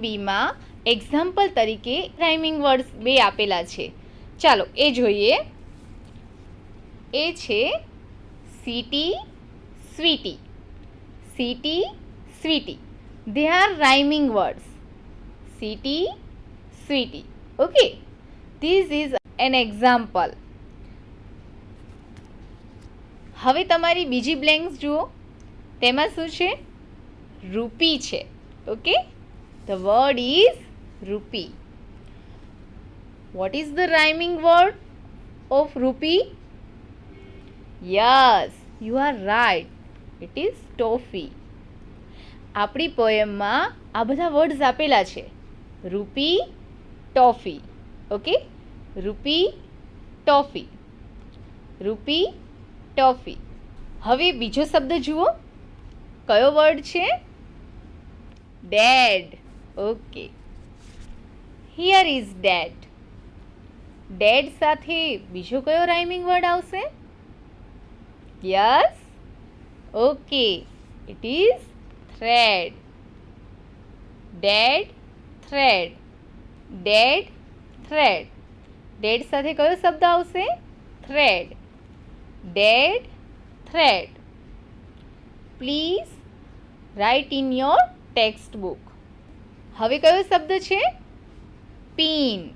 બીમાં example તરીકે rhyming words બે આપેલા છે. ચાલો એ જોઈએ. એ છે city sweetie. City sweetie. They are rhyming words. City, sweetie. Okay. This is an example. હવે તમારી બીજી બ્લેન્ક્સ જુઓ. તેમાં શું છે? રૂપી છે. Okay. The word is rupee. What is the rhyming word of rupee? Yes, you are right. It is toffee. આપણી પોએમમાં આ બધા વર્ડ્સ આપેલા છે. Rupee, toffee. Okay. Rupee, toffee. Rupee, toffee. હવે બીજો શબ્દ જુઓ. કયો વર્ડ છે? Dead. Okay. Here is dead. Dead સાથે બીજો કયો રાઇમિંગ વર્ડ આવશે? Yes. Okay. It is thread. Dead thread. Dead thread. Dead સાથે કયો શબ્દ આવશે? thread. Dead thread. Please write in your textbook. હવે કયો શબ્દ છે? pin.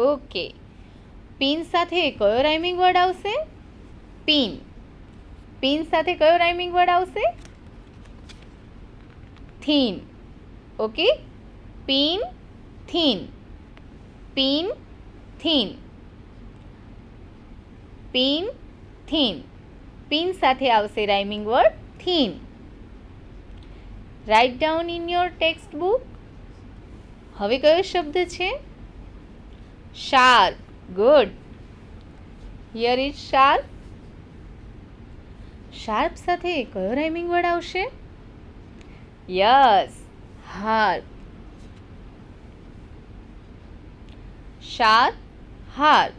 ઓકે. pin સાથે કયો રાઇમિંગ વર્ડ આવશે? pin. pin સાથે કયો રાઇમિંગ વર્ડ આવશે? thin. Okay. Pin, thin. Pin, thin. Pin, thin. Pin સાથે આવશે rhyming word thin. Write down in your textbook. હવે કયો શબ્દ છે? sharp. Good. Here is sharp. sharp સાથે કયો રાઇમિંગ વર્ડ આવશે? Yes, harp. Sharp, harp.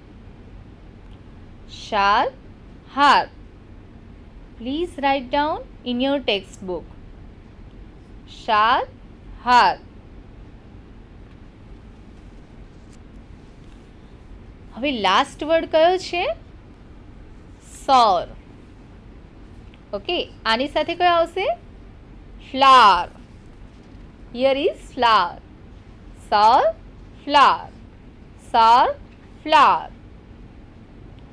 Sharp, harp. Please write down in your textbook. Sharp, harp. હવે લાસ્ટ વર્ડ કયો છે? sour. ઓકે. આની સાથે કયો આવશે? flower. Here is flower. Sour, flower. Sour, flower.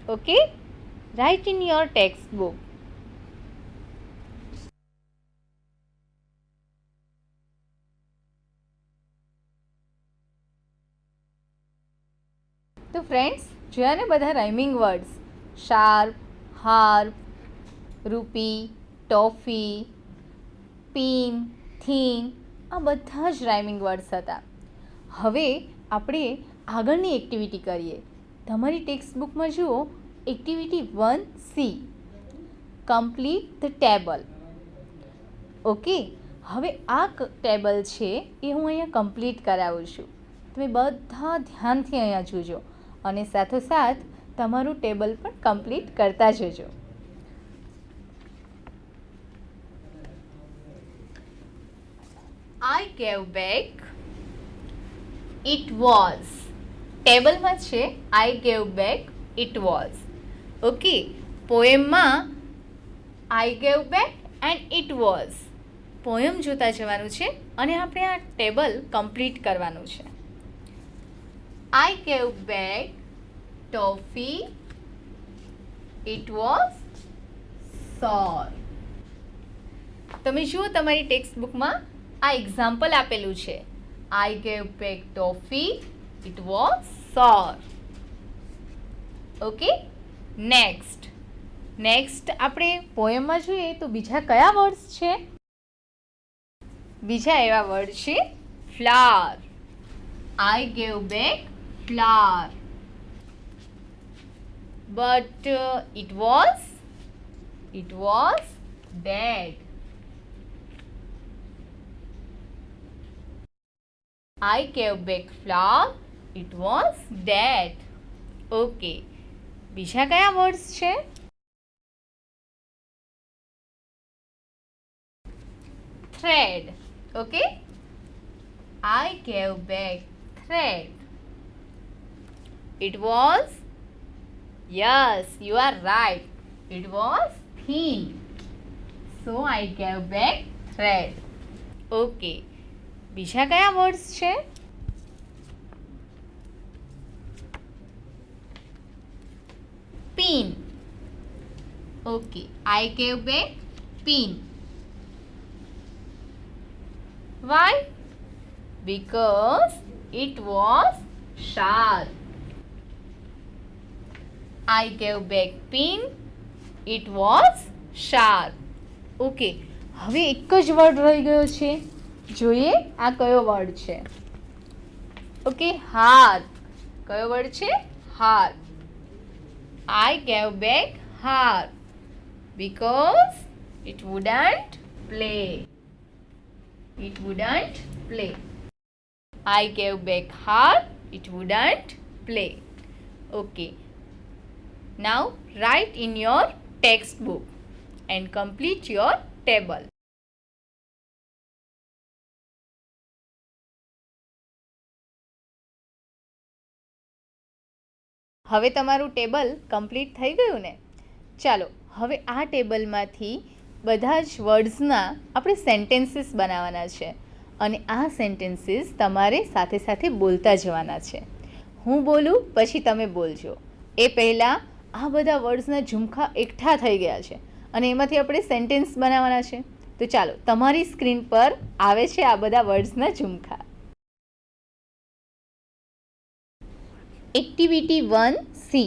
Okay. Write in your textbook. તો friends, જોયા ને બધા રાઇમિંગ વર્ડ્સ. શાર્પ, હાર્પ, રૂપી, ટોફી, પિન, થીન, આ બધા જ રાઇમિંગ વર્ડ્સ હતા. હવે આપણે આગળની એક્ટિવિટી કરીએ. તમારી ટેક્સ્ટબુકમાં જુઓ activity 1C, complete the table. Okay. હવે આ ટેબલ છે એ હું અહીંયા કમ્પ્લીટ કરાવું છું. તમે બધા ધ્યાનથી અહીંયા જોજો અને સાથોસાથ તમારું ટેબલ પણ કમ્પ્લીટ કરતા જજો. I gave back, it was. ટેબલમાં છે I gave back, it was. Okay. પોએમમાં I gave back and it was. Poem જોતા જવાનું છે અને આપણે આ ટેબલ કમ્પ્લીટ કરવાનું છે. I gave back toffee, it was sour. તમે જુઓ તમારી ટેક્સ્ટબુકમાં આ એક્ઝામ્પલ આપેલું છે. I gave back toffee, it was sour. Okay. Next આપણે પોએમમાં જોઈએ તો બીજા કયા વર્ડ્સ છે? બીજા એવા વર્ડ છે flower. I gave back flower. But it was dead. I gave back flower. It was dead. Okay. બીજા કયા વર્ડ્સ છે? thread. Okay. I gave back thread. It was, yes, you are right. It was thin. So I gave back thread. Okay. બીજા કયા words છે? Pin. Okay. I gave back pin. Why? Because it was sharp. I gave back pin. It was sharp. Okay. હવે એક જ word રહી ગયો છે. જોઈએ આ કયો વર્ડ છે? ઓકે, હાથ. કયો વર્ડ છે? હાથ. I gave back heart because it wouldn't play. It wouldn't play. I gave back heart. It wouldn't play. Okay. Now write in your textbook and complete your table. હવે તમારું table complete થઈ ગયું ને? ચાલો હવે આ ટેબલમાંથી બધા જ વર્ડ્સના આપણે સેન્ટેન્સીસ બનાવવાના છે અને આ સેન્ટેન્સીસ તમારે સાથે સાથે બોલતા જવાના છે. હું બોલું પછી તમે બોલજો. એ પહેલાં આ બધા વર્ડ્સના ઝુમખા એકઠા થઈ ગયા છે અને એમાંથી આપણે સેન્ટેન્સ બનાવવાના છે. તો ચાલો તમારી સ્ક્રીન પર આવે છે આ બધા વર્ડ્સના ઝુમખા. Activity 1C.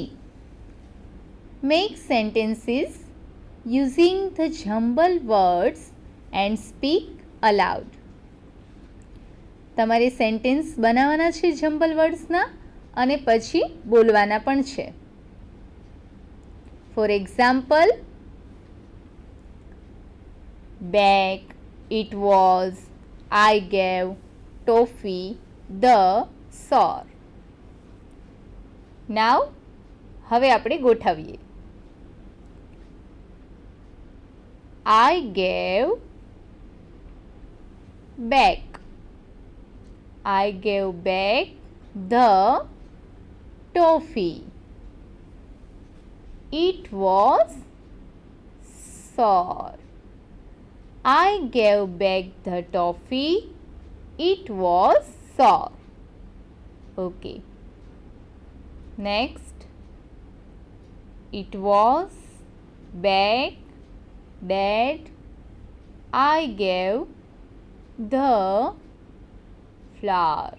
Make sentences using the jumbled words and speak aloud. તમારે સેન્ટેન્સ બનાવવાના છે જમ્બલ વર્ડ્સના અને પછી બોલવાના પણ છે. For example, back, it was, I gave, toffee, the, sore. નાવ હવે આપણે ગોઠવીએ. I gave back. I gave back the toffee. It was sore. I gave back the toffee. It was sore. Okay. Next, it was back, dead, I gave the flower.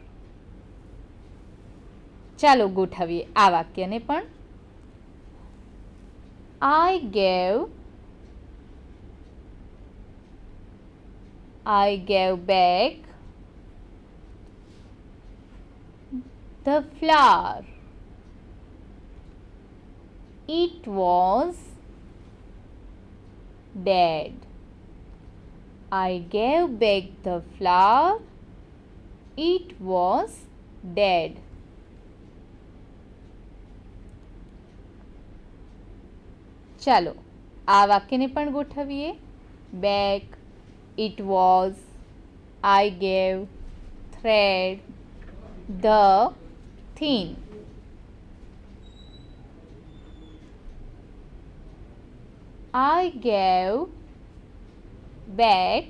ચાલો ગોઠવીએ આ વાક્યને પણ. I gave back the flower. It was dead. I gave back the flower. It was dead. ચાલો આ વાક્યને પણ ગોઠવીએ. Back, it was, I gave, thread, the, thin. I gave back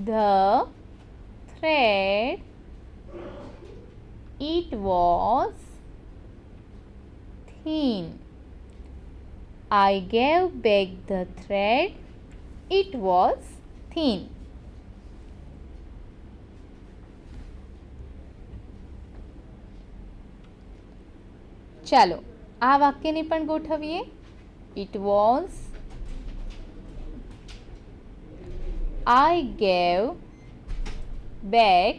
the thread. It was thin. I gave back the thread. It was thin. ચાલો આ વાક્યને પણ ગોઠવીએ. It was, I gave back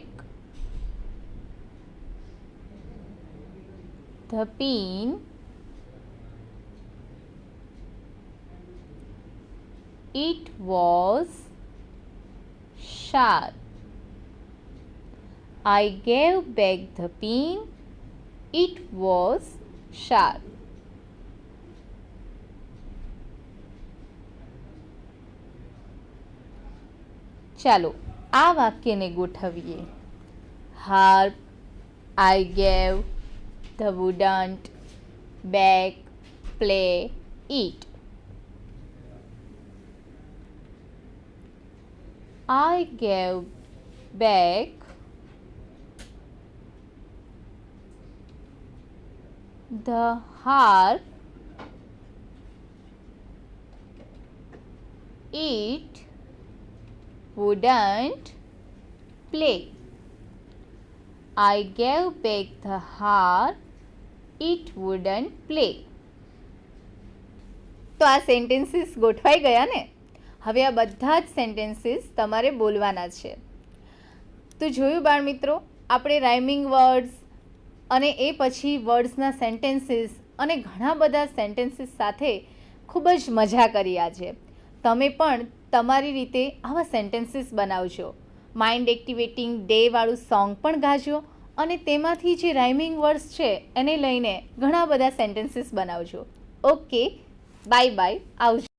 the pin. It was sharp. I gave back the pin. It was sharp. ચાલો આ વાક્યને ગોઠવીએ. harp, I gave, the wouldn't, bake, play, eat. I gave back the harp, it wouldn't play. I gave back the harp, it wouldn't play. તો આ sentences ગોઠવાઈ ગયા ને. હવે આ બધા જ સેન્ટેન્સીસ તમારે બોલવાના છે. તો જોયું બાળ મિત્રો, આપણે રાઇમિંગ વર્ડ્સ અને એ પછી વર્ડ્સના સેન્ટેન્સીસ અને ઘણા બધા સેન્ટેન્સીસ સાથે ખૂબ જ મજા કરી આજે. તમે પણ તમારી રીતે આવા સેન્ટેન્સીસ બનાવજો. માઇન્ડ એક્ટિવેટિંગ ડેવાળું સોંગ પણ ગાજો અને તેમાંથી જે રાઇમિંગ વર્ડ્સ છે એને લઈને ઘણા બધા સેન્ટેન્સીસ બનાવજો. ઓકે, બાય બાય, આવજો.